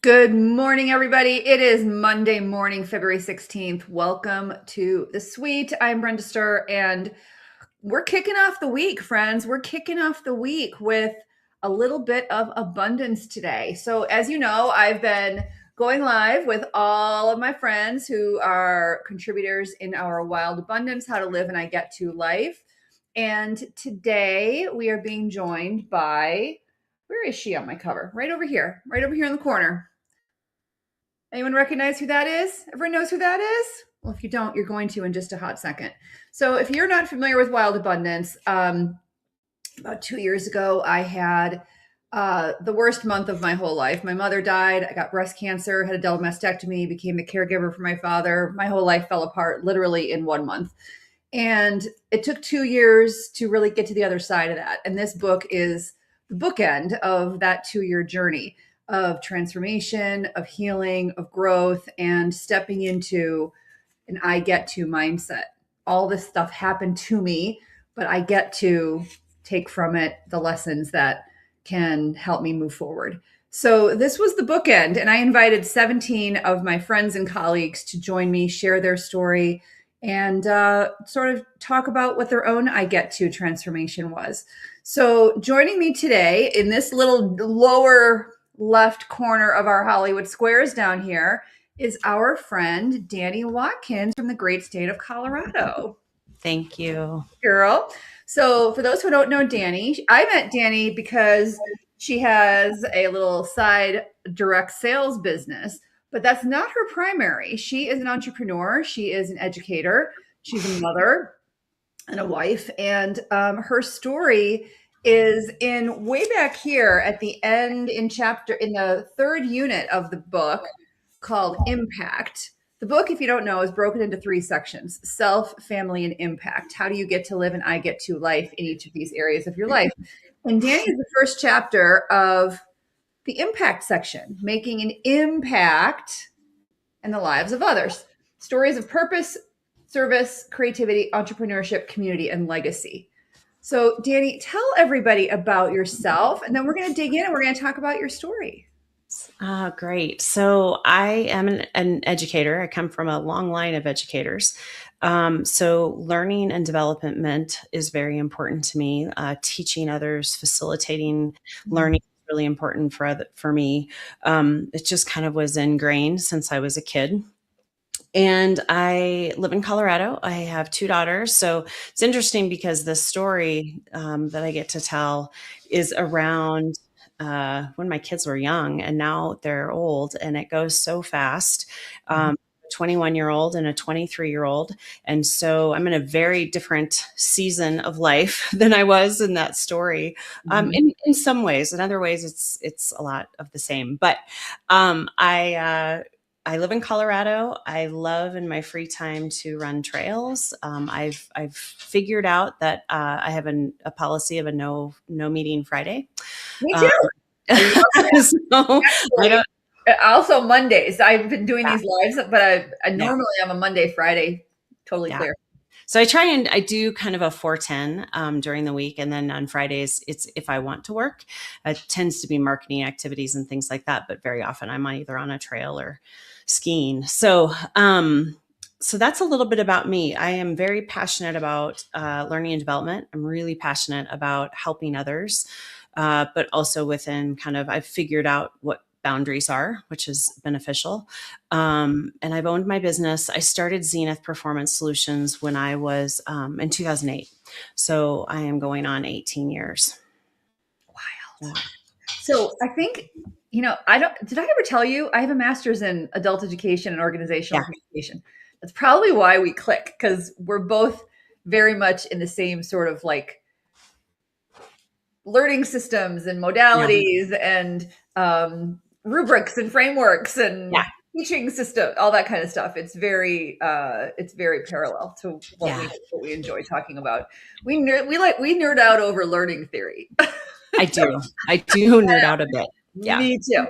Good morning, everybody. It is Monday morning, February 16th. Welcome to the suite. I'm Brenda Ster, and we're kicking off the week, friends. We're kicking off the week with a little bit of abundance today. So, as you know, I've been going live with all of my friends who are contributors in our Wild Abundance, How to Live and I Get to Life. And today we are being joined by, where is she on my cover? Right over here in the corner. Anyone recognize who that is? Everyone knows who that is? Well, if you don't, you're going to in just a hot second. So if you're not familiar with Wild Abundance, about 2 years ago, I had the worst month of my whole life. My mother died. I got breast cancer, had a double mastectomy, became the caregiver for my father. My whole life fell apart literally in 1 month. And it took 2 years to really get to the other side of that. And this book is the bookend of that 2-year journey of transformation, of healing, of growth, and stepping into an I get to mindset. All this stuff happened to me, but I get to take from it the lessons that can help me move forward. So this was the bookend, and I invited 17 of my friends and colleagues to join me, share their story, and sort of talk about what their own I get to transformation was. So joining me today in this little lower left corner of our Hollywood squares down here is our friend Dani Watkins from the great state of Colorado. Thank you. Girl. So for those who don't know Dani, I met Dani because she has a little side direct sales business, but that's not her primary. She is an entrepreneur. She is an educator. She's a mother and a wife. And her story is in way back here at the end in the third unit of the book called Impact. The book, if you don't know, is broken into 3 sections: self, family, and impact. How do you get to live and I get to life in each of these areas of your life? And Dani is the first chapter of the impact section, making an impact in the lives of others. Stories of purpose, service, creativity, entrepreneurship, community, and legacy. So, Dani, tell everybody about yourself, and then we're going to dig in and we're going to talk about your story. Great. So I am an educator. I come from a long line of educators. So learning and development is very important to me. Teaching others, facilitating learning is really important for me. It just kind of was ingrained since I was a kid. And I live in Colorado. I have 2 daughters. So it's interesting because the story that I get to tell is around when my kids were young, and now they're old, and it goes so fast. A 21-year-old and a 23-year-old. And so I'm in a very different season of life than I was in that story. In some ways, in other ways, it's a lot of the same. But I live in Colorado. I love in my free time to run trails. I've figured out that I have a policy of a no meeting Friday. Me too. So I don't. Also Mondays. I've been doing Yeah. these lives, but I Yeah. normally I'm a Monday, Friday, totally Yeah. clear. So I do kind of a 4-10 during the week. And then on Fridays, it's if I want to work. It tends to be marketing activities and things like that. But very often I'm either on a trail or skiing. So that's a little bit about me. I am very passionate about learning and development. I'm really passionate about helping others, but also within I've figured out what boundaries are, which is beneficial. And I've owned my business. I started Zenith Performance Solutions when I was in 2008. So I am going on 18 years. Wild. So I think, did I ever tell you I have a master's in adult education and organizational Yeah. communication? That's probably why we click, because we're both very much in the same sort of like learning systems and modalities and rubrics and frameworks and Yeah. teaching system, all that kind of stuff. It's very parallel to what we enjoy talking about. We nerd out over learning theory. I do nerd out a bit. Yeah. Me too.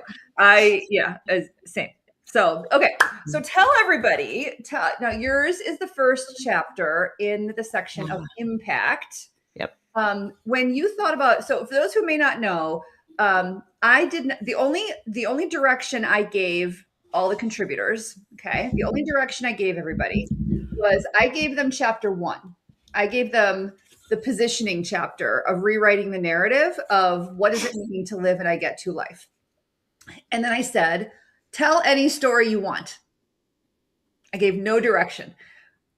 Same. So, okay. So tell everybody, now yours is the first chapter in the section of impact. Yep. When you thought about, so for those who may not know, I didn't, the only direction I gave all the contributors, okay, the only direction I gave everybody was I gave them chapter 1. I gave them the positioning chapter of rewriting the narrative of what does it mean to live an I get to life. And then I said, tell any story you want. I gave no direction.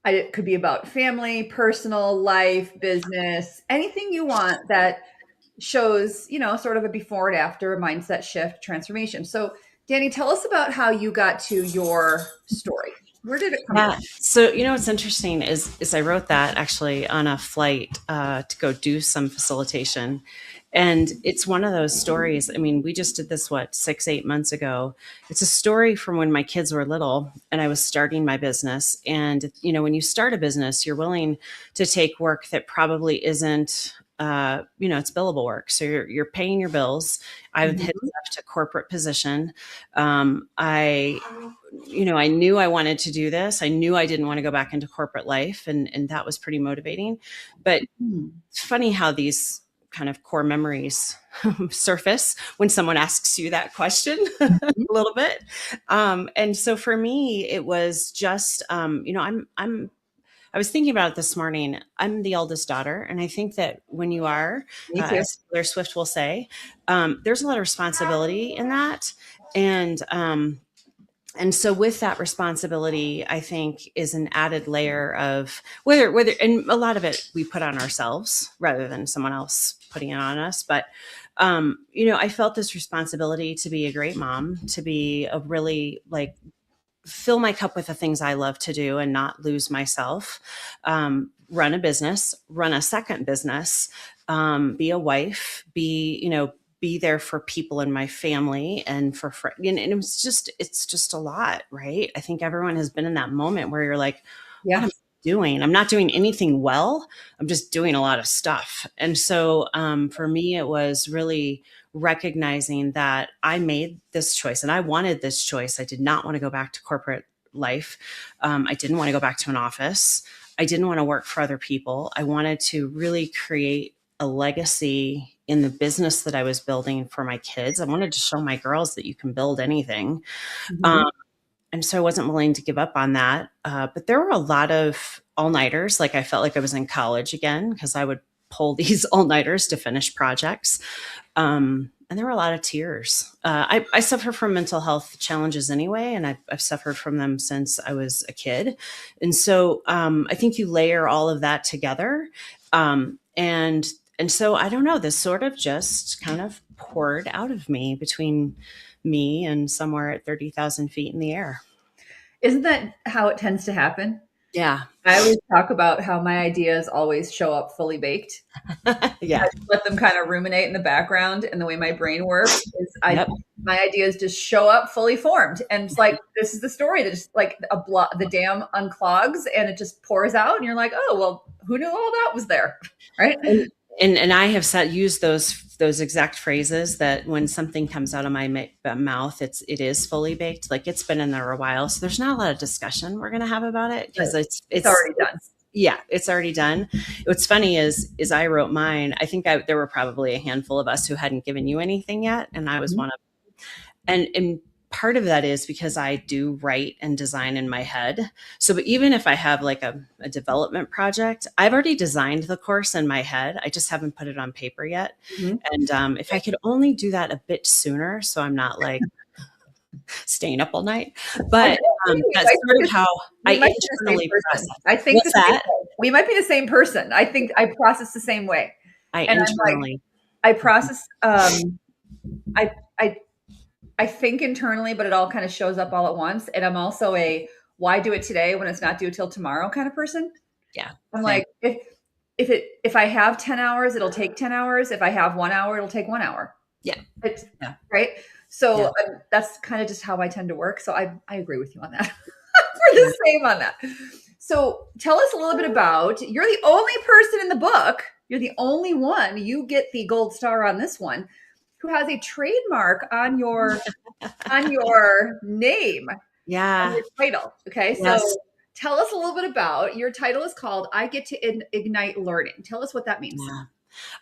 It could be about family, personal life, business, anything you want that shows, sort of a before and after, a mindset shift, transformation. So, Dani, tell us about how you got to your story. Where did it come from? Yeah. So, what's interesting is I wrote that actually on a flight to go do some facilitation. And it's one of those stories. I mean, we just did this, 6, 8 months ago. It's a story from when my kids were little and I was starting my business. And, when you start a business, you're willing to take work that probably isn't, it's billable work. So you're paying your bills. I had left a corporate position. I knew I wanted to do this. I knew I didn't want to go back into corporate life. And that was pretty motivating. But it's funny how these kind of core memories surface when someone asks you that question a little bit. And so for me, it was just, I was thinking about it this morning. I'm the eldest daughter. And I think that when you are, Me too. as Taylor Swift will say, there's a lot of responsibility in that. And so with that responsibility, I think is an added layer of whether, and a lot of it we put on ourselves rather than someone else putting it on us. But, I felt this responsibility to be a great mom, to be a really fill my cup with the things I love to do and not lose myself, run a business, run a second business, be a wife, be there for people in my family and for friends. And it's just a lot, right? I think everyone has been in that moment where you're like, what am I doing? I'm not doing anything well. I'm just doing a lot of stuff. And so for me, it was really recognizing that I made this choice and I wanted this choice. I did not want to go back to corporate life. I didn't want to go back to an office. I didn't want to work for other people. I wanted to really create a legacy in the business that I was building for my kids. I wanted to show my girls that you can build anything. And so I wasn't willing to give up on that. But there were a lot of all-nighters. Like I felt like I was in college again because I would pull these all-nighters to finish projects. And there were a lot of tears. I suffer from mental health challenges anyway, and I've suffered from them since I was a kid. And so I think you layer all of that together. And so I don't know, this sort of just kind of poured out of me between me and somewhere at 30,000 feet in the air. Isn't that how it tends to happen? Yeah. I always talk about how my ideas always show up fully baked. Yeah. I let them kind of ruminate in the background, and the way my brain works is my ideas just show up fully formed. And it's like, this is the story that just like the dam unclogs and it just pours out. And you're like, oh, well, who knew all that was there? Right. And I have used those exact phrases that when something comes out of my mouth, it is fully baked. Like it's been in there a while. So there's not a lot of discussion we're going to have about it because it's already done. Yeah, it's already done. What's funny is I wrote mine. I think there were probably a handful of us who hadn't given you anything yet. And I was one of them. And part of that is because I do write and design in my head. So even if I have like a development project, I've already designed the course in my head. I just haven't put it on paper yet. And if I could only do that a bit sooner, so I'm not like staying up all night. But that's sort of how I internally process. I think we might be the same person. I think I process the same way. I process. I think internally, but it all kind of shows up all at once. And I'm also a why do it today when it's not due till tomorrow kind of person. Yeah. I'm like, if I have 10 hours, it'll take 10 hours. If I have 1 hour, it'll take 1 hour. Yeah. Right. So that's kind of just how I tend to work. So I agree with you on that. We're the same on that. So tell us a little bit about, you're the only person in the book. You're the only one. You get the gold star on this one, who has a trademark on your name. Yeah. On your title. Okay. Yes. So tell us a little bit about, your title is called I Get to Ignite Learning. Tell us what that means. Yeah.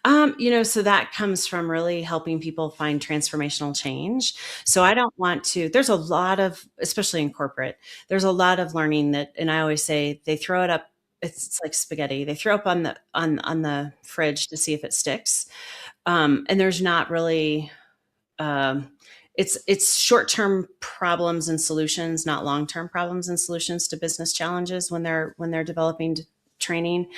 So that comes from really helping people find transformational change. So I don't want to, there's a lot of, especially in corporate, there's a lot of learning that, and I always say they throw it up. It's like spaghetti. They throw up on the fridge to see if it sticks. And there's not really, um, it's short-term problems and solutions, not long-term problems and solutions to business challenges when they're developing training.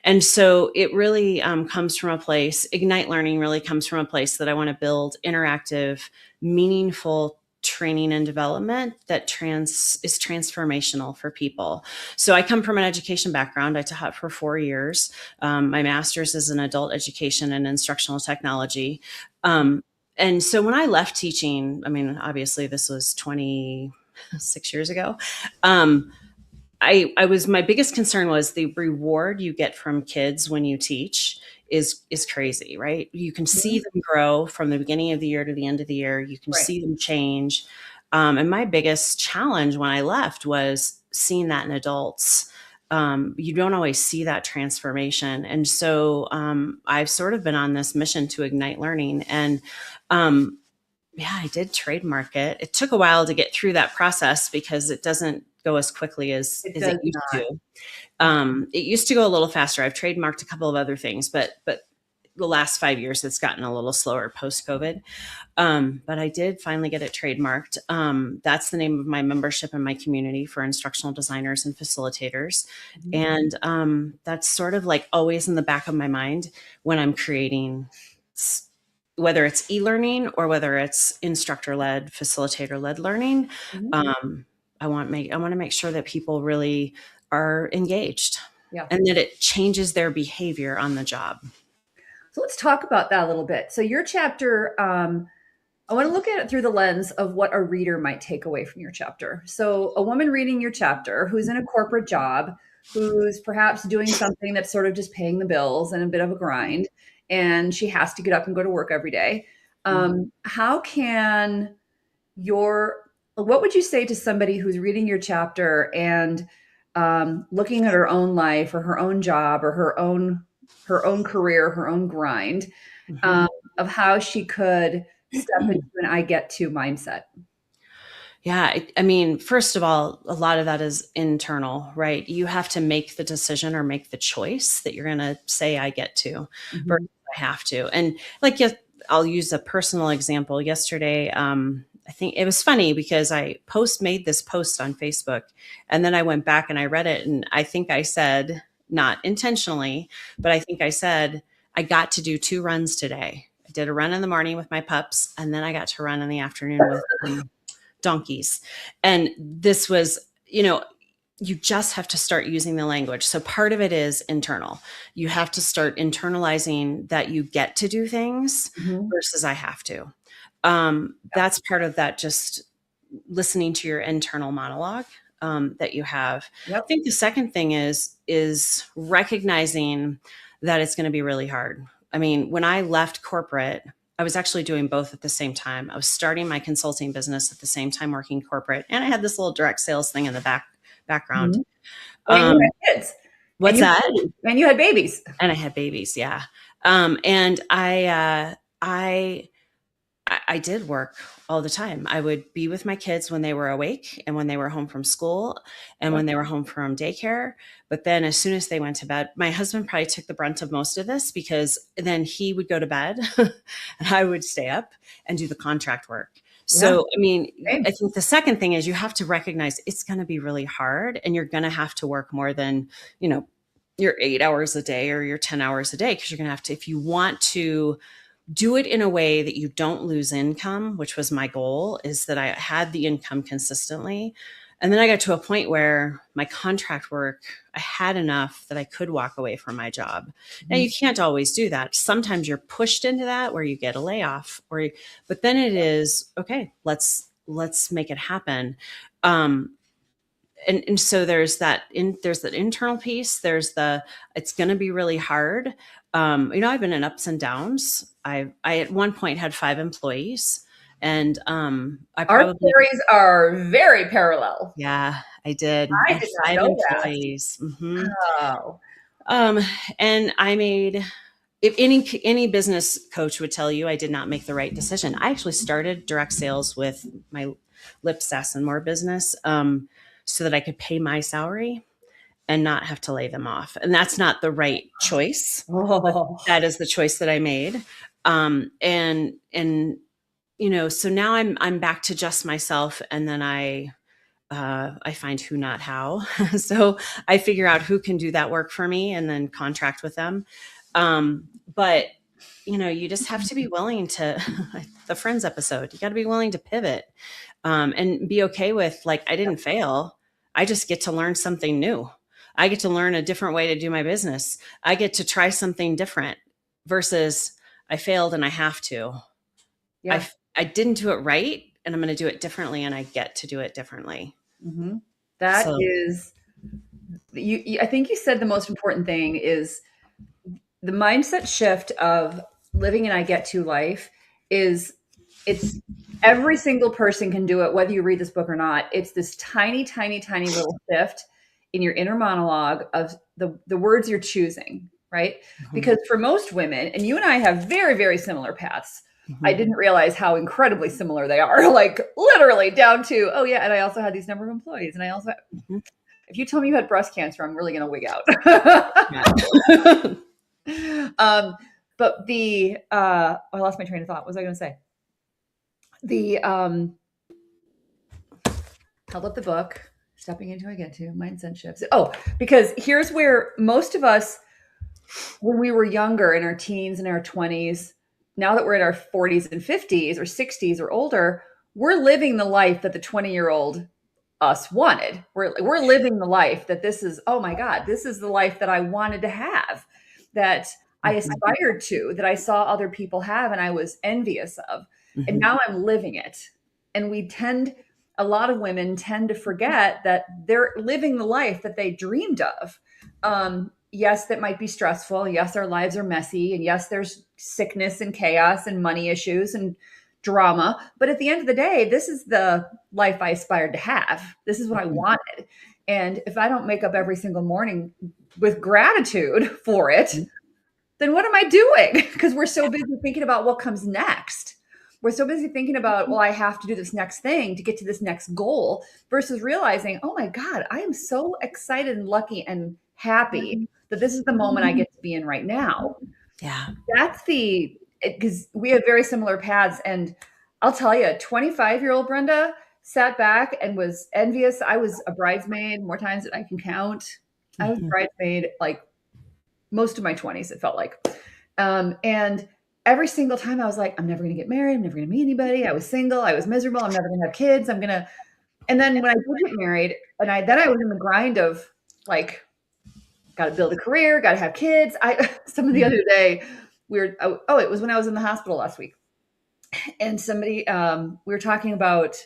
And so it really comes from a place, Ignite Learning really comes from a place that I want to build interactive, meaningful training and development that is transformational for people. So I come from an education background. I taught for 4 years. My master's is in adult education and instructional technology. And so when I left teaching, I mean, obviously this was 26 years ago. I was my biggest concern was the reward you get from kids when you teach is crazy, right? You can see Mhm. them grow from the beginning of the year to the end of the year. You can Right. see them change. And my biggest challenge when I left was seeing that in adults. You don't always see that transformation. And so I've sort of been on this mission to ignite learning. And yeah, I did trademark it. It took a while to get through that process because it doesn't go as quickly It as it does used not. to. It used to go a little faster. I've trademarked a couple of other things, but the last 5 years it's gotten a little slower post COVID. But I did finally get it trademarked. That's the name of my membership in my community for instructional designers and facilitators. Mhm. And that's sort of like always in the back of my mind when I'm creating, whether it's e-learning or whether it's instructor-led, facilitator-led learning. Mhm. I want to make sure that people really are engaged Yeah. and that it changes their behavior on the job. So let's talk about that a little bit. So your chapter, I want to look at it through the lens of what a reader might take away from your chapter. So a woman reading your chapter who's in a corporate job, who's perhaps doing something that's sort of just paying the bills and a bit of a grind, and she has to get up and go to work every day. How can your what would you say to somebody who's reading your chapter and looking at her own life or her own job or her own career, her own grind, Mm-hmm. um, of how she could step into an I get to mindset? Yeah, I mean, first of all, a lot of that is internal, right? You have to make the decision or make the choice that you're going to say I get to versus Mhm. I have to. And like, yes, I'll use a personal example. Yesterday, I think it was funny because I made this post on Facebook and then I went back and I read it and I think I said, not intentionally, but I think I said, I got to do 2 runs today. I did a run in the morning with my pups and then I got to run in the afternoon with donkeys. And this was, you just have to start using the language. So part of it is internal. You have to start internalizing that you get to do things Mhm. versus I have to. That's part of that, just listening to your internal monologue that you have. I Yep. think the second thing is recognizing that it's going to be really hard. I mean, when I left corporate, I was actually doing both at the same time. I was starting my consulting business at the same time working corporate, and I had this little direct sales thing in the background. Mhm. And you Um, had kids, and what's you that? had babies, and you had babies. And I had babies, yeah. And I did work all the time. I would be with my kids when they were awake and when they were home from school and Yep. when they were home from daycare. But then as soon as they went to bed, my husband probably took the brunt of most of this because then he would go to bed and I would stay up and do the contract work. Yeah. So, I mean, Same. I think the second thing is you have to recognize it's going to be really hard and you're going to have to work more than, you know, your 8 hours a day or your 10 hours a day because you're going to have to, if you want to do it in a way that you don't lose income, which was my goal, is that I had the income consistently. And then I got to a point where my contract work, I had enough that I could walk away from my job. Now Mhm. you can't always do that. Sometimes you're pushed into that where you get a layoff but then it is, okay, let's make it happen. Um, and so there's that internal piece. It's going to be really hard. I've been in ups and downs. I at one point had 5 employees and I Our probably, stories are very parallel. yeah, I did. I I had did not five know that. employees. Wow. Um, and I made if any business coach would tell you I did not make the right decision. I actually started direct sales with my lip sass and more business, so that I could pay my salary and not have to lay them off. And that's not the right choice, but Oh, that is the choice that I made. And so now I'm back to just myself, and then I find who, not how. So I figure out who can do that work for me and then contract with them. But you just have to be willing to, the Friends episode, you got to be willing to pivot, and be okay with, like, I didn't fail. I just get to learn something new. I get to learn a different way to do my business. I get to try something different versus I failed and I have to. yeah. I didn't do it right, and I'm going to do it differently, and I get to do it differently. hmm That So, is, I think you said the most important thing is the mindset shift of living an I get to life is it's every single person can do it, whether you read this book or not. It's this tiny, tiny, tiny little shift in your inner monologue of the words you're choosing, right? mhm, Because for most women, and you and I have very, very similar paths. I mhm, didn't realize how incredibly similar they are, like literally down to, oh yeah, and I also had these number of employees. And I also, mhm. if you tell me you had breast cancer, I'm really going to wig out. Yeah. um, but I lost my train of thought. What was I going to say? The held up the book, stepping into I get to mindset shifts. Oh, because here's where most of us, when we were younger, in our teens and our 20s, now that we're in our 40s and 50s or 60s or older, we're living the life that the 20-year-old us wanted. We're living the life that this is, oh my God, this is the life that I wanted to have, that I Mhm, aspired to, that I saw other people have and I was envious of. And mhm, now I'm living it. And a lot of women tend to forget that they're living the life that they dreamed of. Yes, that might be stressful. Yes, our lives are messy. And yes, there's sickness and chaos and money issues and drama. But at the end of the day, this is the life I aspired to have. This is what I mhm, wanted. And if I don't make up every single morning with gratitude for it, mhm. then what am I doing? Because we're so busy thinking about what comes next. We're so busy thinking about, well, I have to do this next thing to get to this next goal versus realizing, oh my God, I am so excited and lucky and happy that this is the moment I get to be in right now. Yeah. That's because we have very similar paths. And I'll tell you, 25-year-old Brenda sat back and was envious. I was a bridesmaid more times than I can count. I was a Mhm, bridesmaid like most of my 20s, it felt like. And every single time I was like, I'm never going to get married. I'm never going to meet anybody. I was single. I was miserable. I'm never going to have kids. And then when I did get married, then I was in the grind of like, got to build a career, got to have kids. Some of the mhm, other day, oh, it was when I was in the hospital last week. And we were talking about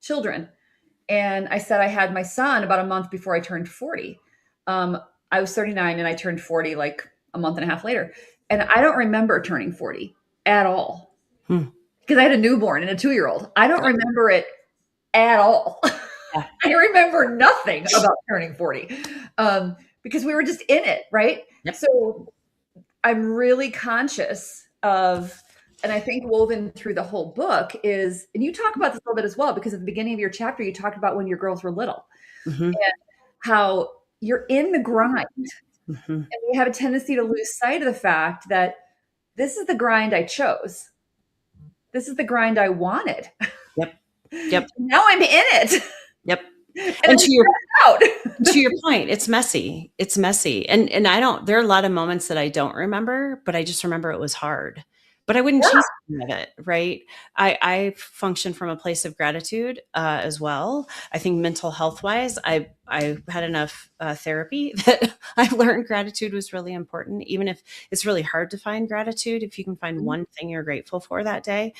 children. And I said I had my son about a month before I turned 40. Um, I was 39 and I turned 40 like a month and a half later. And I don't remember turning 40 at all hmm. because I had a newborn and a 2-year-old. I don't Yep. remember it at all. Yeah. I remember nothing about turning 40 because we were just in it, right? Yep. So I'm really conscious of, and I think woven through the whole book is, and you talk about this a little bit as well, because at the beginning of your chapter, you talked about when your girls were little Mhm, and how you're in the grind. mhm. And we have a tendency to lose sight of the fact that this is the grind I chose. This is the grind I wanted. Yep. Yep. Now I'm in it Yep. and And I'm stressed out. to your point, it's messy. It's messy. And I don't, there are a lot of moments that I don't remember, but I just remember it was hard. But I wouldn't change any of it, right? I function from a place of gratitude, as well. I think mental health wise, I had enough therapy that I learned gratitude was really important. Even if it's really hard to find gratitude, if you can find one thing you're grateful for that day,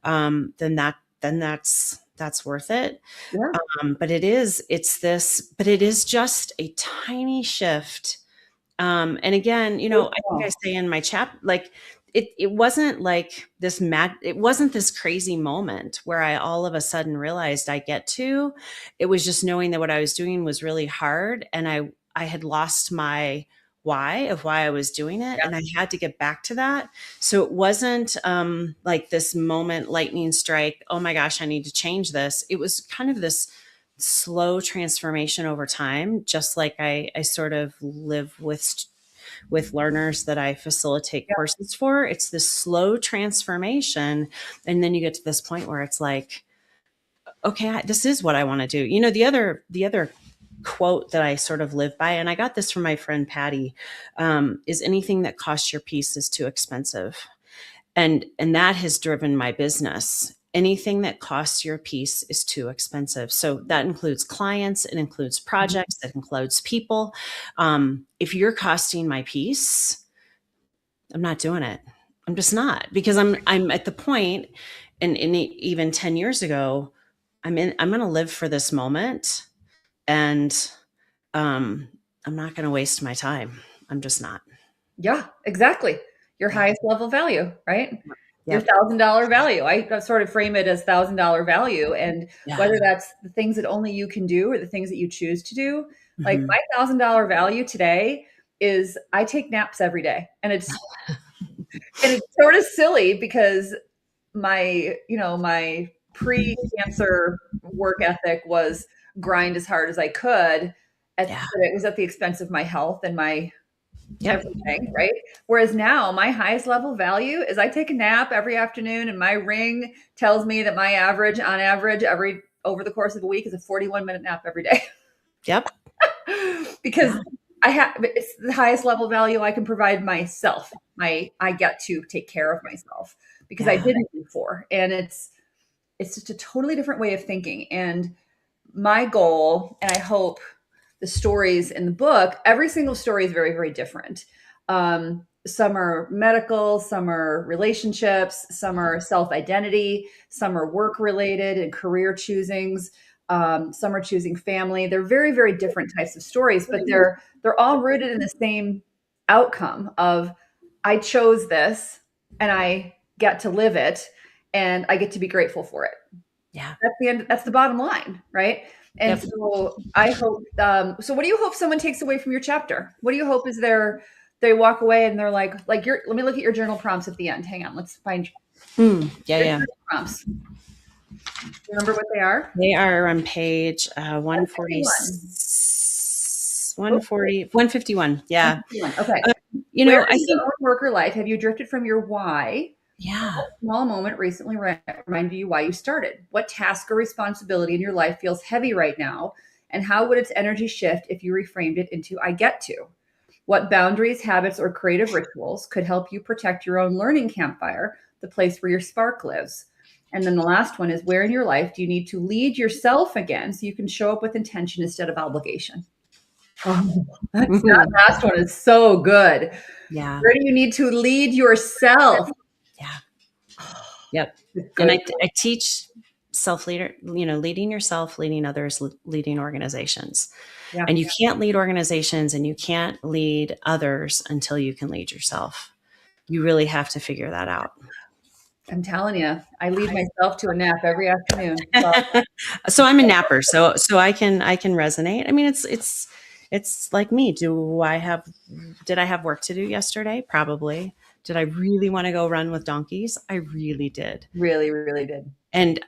then that's worth it. Yeah. But it is just a tiny shift. And again, So I think I small. say in my chap, like, it wasn't like it wasn't this crazy moment where I all of a sudden realized I get to. It was just knowing that what I was doing was really hard, and I had lost my why of why I was doing it. Yeah. And I had to get back to that. So it wasn't like this moment, lightning strike. Oh my gosh, I need to change this. It was kind of this slow transformation over time, just like I sort of live with learners that I facilitate Yeah. courses for. It's this slow transformation. And then you get to this point where it's like, okay, this is what I want to do. The other quote that I sort of live by, and I got this from my friend Patty, is anything that costs your peace is too expensive. And that has driven my business. Anything that costs your peace is too expensive. So that includes clients, it includes projects, it includes people. If you're costing my peace, I'm not doing it. I'm just not, because I'm at the point, and even 10 years ago, I'm going to live for this moment, and um, I'm not going to waste my time. I'm just not. Yeah, exactly. Your Yeah. highest level value, right? Your Yep. $1,000 value. I sort of frame it as $1,000 value. And Yeah. whether that's the things that only you can do or the things that you choose to do, like Hmm. my $1,000 value today is I take naps every day. And it's sort of silly because my pre-cancer work ethic was grind as hard as I could, Yeah. but it was at the expense of my health and my Yep. everything, right? Whereas now my highest level value is I take a nap every afternoon, and my ring tells me that my average, on average, every over the course of a week is a 41-minute nap every day. Yep. Because Yeah. it's the highest level value I can provide myself. I get to take care of myself because I Yeah. didn't before. And it's just a totally different way of thinking. And my goal, and I hope the stories in the book, every single story is very, very different. Some are medical, some are relationships, some are self identity, some are work related and career choosings. Some are choosing family. They're very, very different types of stories, but they're all rooted in the same outcome of I chose this and I get to live it and I get to be grateful for it. Yeah. That's the end. That's the bottom line, right? And Yep. so I hope. So, what do you hope someone takes away from your chapter? What do you hope is they walk away and they're like your. Let me look at your journal prompts at the end. Hang on, let's find Yeah. your Yeah. journal prompts. Remember what they are? They are on page 140, 151. 140, 151. Yeah. 151. Okay. Uh, Where I in your think, own worker life have you drifted from your why? yeah. What small moment recently reminded you why you started? What task or responsibility in your life feels heavy right now? And how would its energy shift if you reframed it into I get to? What boundaries, habits, or creative rituals could help you protect your own learning campfire, the place where your spark lives? And then the last one is where in your life do you need to lead yourself again so you can show up with intention instead of obligation? Oh, that last one is so good. Yeah. Where do you need to lead yourself? Yeah. Yep. And Good. I teach self-leader, leading yourself, leading others, leading organizations. Yeah. And you can't lead organizations and you can't lead others until you can lead yourself. You really have to figure that out. I'm telling you, I lead myself to a nap every afternoon. So, So I'm a napper, so I can resonate. I mean, it's like me. Did I have work to do yesterday? Probably. Did I really want to go run with donkeys? I really did. really, really did. And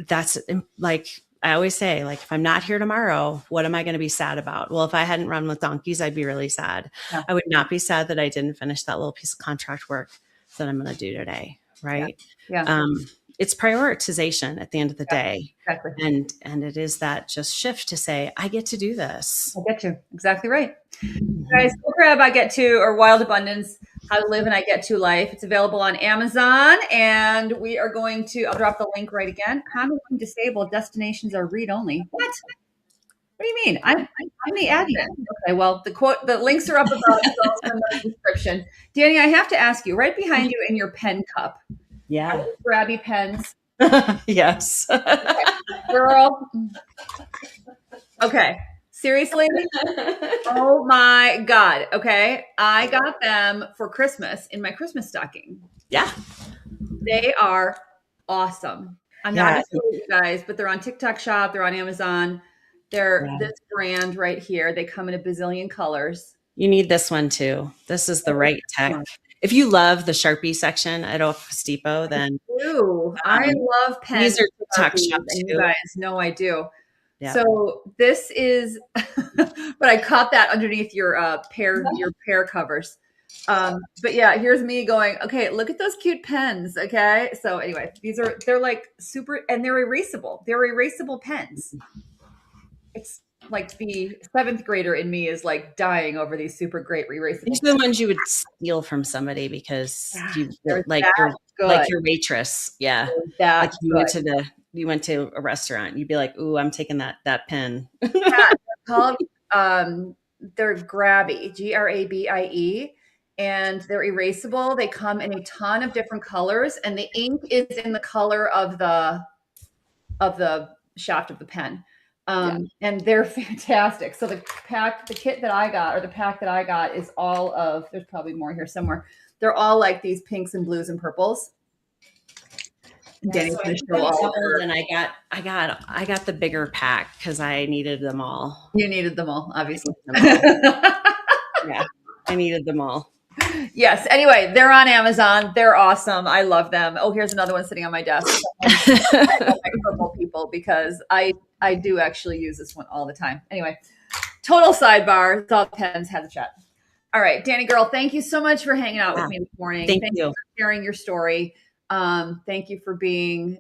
that's like I always say, like, if I'm not here tomorrow, what am I going to be sad about? Well, if I hadn't run with donkeys, I'd be really sad. Yeah. I would not be sad that I didn't finish that little piece of contract work that I'm going to do today. Yeah. Right. Yeah. It's prioritization at the end of the Yeah. day. Exactly. And it is that just shift to say, I get to do this. I get to. Exactly right. Mhm. Guys, go grab I Get To or Wild Abundance, How to Live and I Get To Life. It's available on Amazon. And we are going to, I'll drop the link right again. Common disabled destinations are read only. What? What do you mean? I'm the admin. Okay, well, the links are up above. It's also in the description. Danny, I have to ask you, right behind you in your pen cup, are Yeah. those grabby pens? Yes. Girl. Okay. Seriously? Oh my God. Okay. I got them for Christmas in my Christmas stocking. Yeah. They are awesome. I'm not Yeah. going to show you guys, but they're on TikTok Shop. They're on Amazon. They're Yeah. this brand right here. They come in a bazillion colors. You need this one too. This is the right tech. If you love the Sharpie section at Office Depot, then Ooh, I love these pens, are TikTok Sharpies, shop and you too. guys know I do. Yeah. So this is, but I caught that underneath your pear covers. But yeah, here's me going, okay, look at those cute pens. Okay. So anyway, they're like super, and they're erasable. They're erasable pens. It's like the seventh grader in me is like dying over these super great erasable These are the ones you would steal from somebody because pens. you They're like that good. your waitress. Yeah. They're Like that good. you went to a restaurant. You'd be like, "Ooh, I'm taking that pen." Yeah, they're called they're grabby, grabie, and they're erasable. They come in a ton of different colors, and the ink is in the color of the shaft of the pen. And they're fantastic. So the kit that I got, or the pack that I got, is all of. There's probably more here somewhere. They're all like these pinks and blues and purples. Yeah, so I think I doubled, and I got the bigger pack because I needed them all. You needed them all, obviously. Yeah, I needed them all. Yes. Anyway, they're on Amazon. They're awesome. I love them. Oh, here's another one sitting on my desk. I love my purple people because I do actually use this one all the time. Anyway, total sidebar. Thought pens had a chat. All right, Danny girl, thank you so much for hanging out with me this morning. Thank you for sharing your story. Thank you for being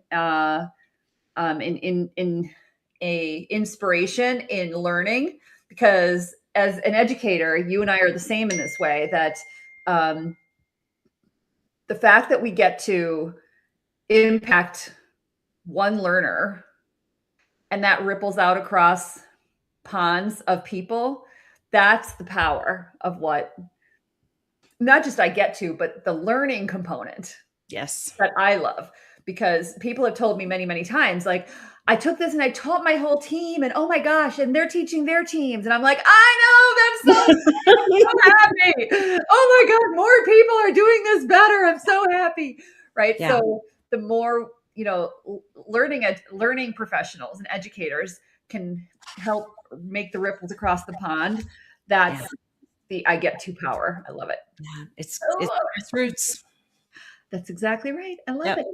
in a inspiration in learning, because as an educator, you and I are the same in this way, that the fact that we get to impact one learner and that ripples out across ponds of people, that's the power of what not just I get to, but the learning component. Yes. That I love, because people have told me many, many times, like, I took this and I taught my whole team, and oh my gosh, and they're teaching their teams. And I'm like, I know, that's so, I'm so happy. Oh my God, more people are doing this better. I'm so happy. Right. Yeah. So the more, learning professionals and educators can help make the ripples across the pond. That's the I get to power. I love it. Yeah. It's grassroots. That's exactly right. I love it.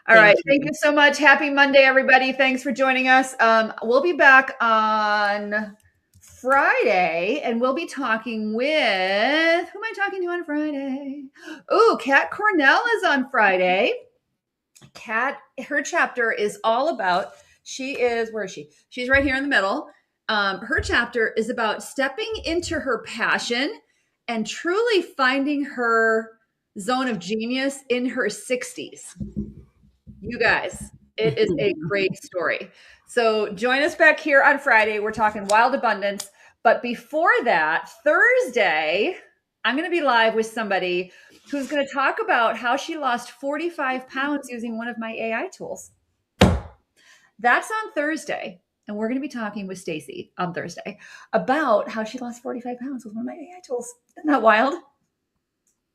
All right. Thank you so much. Happy Monday, everybody. Thanks for joining us. We'll be back on Friday, and we'll be talking with, who am I talking to on Friday? Oh, Kat Cornell is on Friday. Kat, her chapter is all about, where is she? She's right here in the middle. Her chapter is about stepping into her passion and truly finding her zone of genius in her 60s. You guys, it is a great story. So join us back here on Friday. We're talking wild abundance. But before that, Thursday, I'm going to be live with somebody who's going to talk about how she lost 45 pounds using one of my AI tools. That's on Thursday. And we're going to be talking with Stacy on Thursday about how she lost 45 pounds with one of my AI tools. Isn't that wild?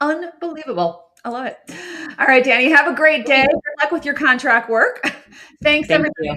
Unbelievable. I love it. All right, Danny, have a great day. Good luck with your contract work. Thanks, everybody.